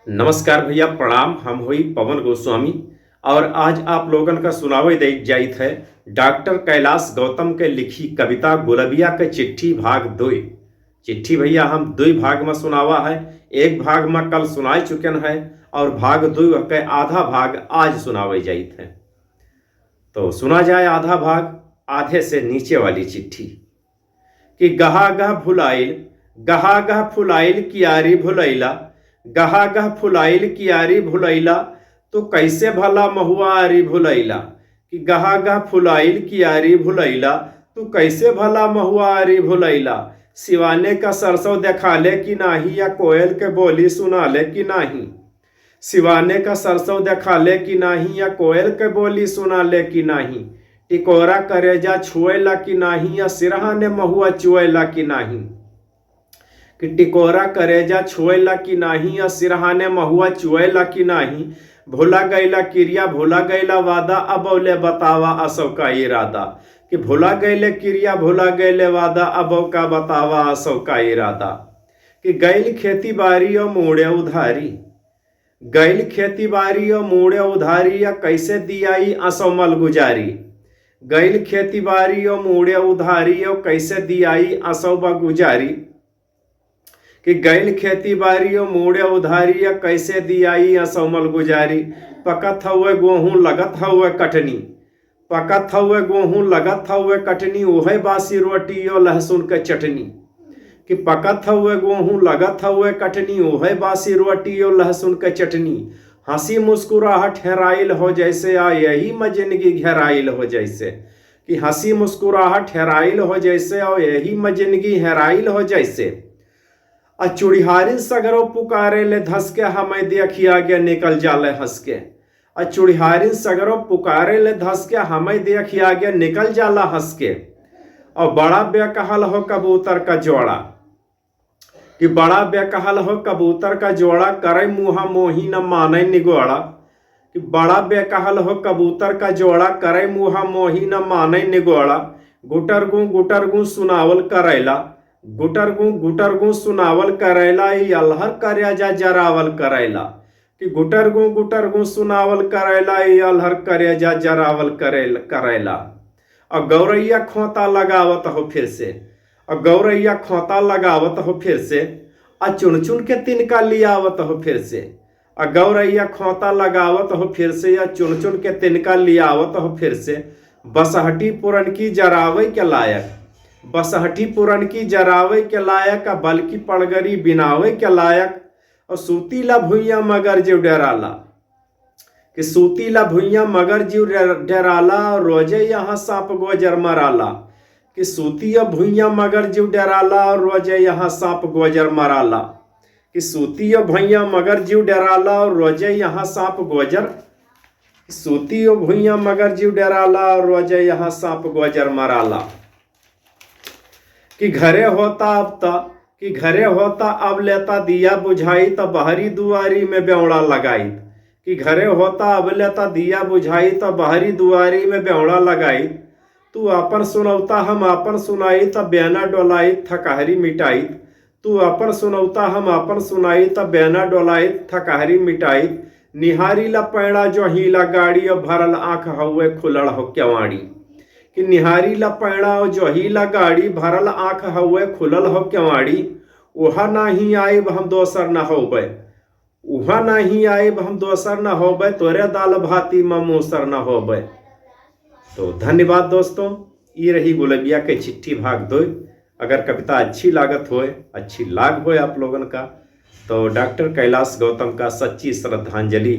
नमस्कार भैया, प्रणाम। हम हुई पवन गोस्वामी और आज आप लोगन का सुनावे दे जाइत है डॉक्टर कैलाश गौतम के लिखी कविता गुलबिया के चिट्ठी भाग 2। चिट्ठी भैया हम 2 भाग में सुनावा है। एक भाग में कल सुनाई चुकन है और भाग 2 के आधा भाग आज सुनावे जाइत है। तो सुना जाए आधा भाग। आधे से नीचे वाली चिट्ठी कि गहा गह फुलाइल कियारी भुलैला, गहा गह फुलाइल कियारी भुलैला, तो कैसे भला महुआरी भुलैला। कि गहा गह फुलाइल कियारी भुलैला, तू कैसे भला महुआरी भुलैला। सिवाने का सरसों देखा ले कि नाही, या कोयल के बोली सुना ले कि नाही। सिवाने का सरसों देखा ले कि नाही, या कोयल के बोली सुना ले कि नाही। टिकोरा करेजा छुएला कि नाही, या सिरहाने महुआ चुएला कि नाही। कि टिकोरा करेजा छुएला कि नाही, या सिरहाने महुआ चुएला कि नाही। भूला गैला क्रिया भूला गैला वादा, अब औले बतावा असौ का इरादा। कि भूला गैले क्रिया भूला गैले वादा, अब का बतावा असौ का इरादा। कि गैल खेती बारी और मोड़े उधारी, गैल खेती बारी और मोड़े उधारी, या कैसे दियाई असौ मल गुजारी। गैल खेती बारी और मोड़े उधारी, और कैसे दियाई असौ गुजारी। कि गैल खेती बारी और मोड़े उधारी, या कैसे दियाई असौमल गुजारी। पकत हुए गेहूँ लगत हुए कटनी, पकत हुए गेहूँ लगत हुए कटनी, ओहे बासी रोटी और लहसुन के चटनी। कि पकत हुए गेहूँ लगत हुए कटनी, ओहे बासी रोटी और लहसुन के चटनी। हंसी मुस्कुराहट हेराइल हो जैसे, आ यही में जिंदगी घेराइल हो जैसे। कि हंसी मुस्कुराहट हेराइल हो जैसे, और यही में जिंदगी हेराइल हो जैसे। आ चुड़िहारिन सगरों पुकारे ले धस के, हमें देखिया आगे निकल जाले हंस के। आ चुड़िहारिन सगरों पुकारे ले धस के, हमें देखिया आगे निकल जाला हंस के। और बड़ा बेकहल हो कबूतर का जोड़ा, कि बड़ा बेकहल हो कबूतर का जोड़ा, करे मुहा मोही न माने निगोड़ा। कि बड़ा बेकहल हो कबूतर का जोड़ा, करे मुहा मोही न माने निगोड़ा। गुटरगू सुनावल करैला, गुटरगू सुनावल करैला, ई अलहर करेजा जरावल करैला। कि गुटरगू सुनावल करैला, ई अलहर करेजा जरावल करैला। और गौरैया खोता लगावत हो फिर से, और गौरैया खोता लगावत हो फिर से। आ चुन चुन के तिनका लियावत हो फिर से, और गौरैया खोता लगावत हो फिर से, या चुन चुन के तिनका लियावत हो फिर से। बसहटी पुरन की जरावे के लायक, बसहटी पुरन की जरावे के लायक, बल्कि पड़गरी बिनावे के लायक। और सूतीला भुइया मगर जीव डराला, कि सूतीला भुइया मगर जीव डराला, और रोजे यहाँ सांप गोजर मराला। कि सूतिया भुइया मगर जीव डराला, और रोजे यहाँ सांप गोजर मराला। कि सूतिया भुइया मगर जीव डराला, और रोजे यहाँ सांप गोजर, सूतियो भुइया मगर जीव डराला, और रोजे यहाँ सांप गोजर मराला। कि घरे होता अब ता, कि घरे होता अब लेता दिया बुझाई, तो बहरी दुआरी में बेवड़ा लगाई। कि घरे होता अब लेता दिया बुझाई, तो बहरी दुआरी में बेवड़ा लगाई। तू अपन सुनौता हम अपन सुनाई, तब बेना डोलाई थकहरी मिटाई। तू अपन सुनौता हम अपन सुनाई, तब बेना डोलाई थकहरी मिटाई। निहारी ला पैड़ा जो हीला गाड़ी, और भरल आंख हुए खुलड़ हो क्यवाड़ी। कि निहारी ला पैड़ा जो हीला गाड़ी, भरल आंख हुए खुलल हो क्यवाड़ी। उहा नहीं आइब हम दोसर न होबै, उहा नहीं आइब हम दोसर न होबै, तोरे दाल भाती में मूसर न होबै। तो धन्यवाद दोस्तों। ये रही गुलबिया के चिट्ठी भाग 2। अगर कविता अच्छी लागत होए, अच्छी लाग होए आप लोगन का, तो डॉक्टर कैलाश गौतम का सच्ची श्रद्धांजलि।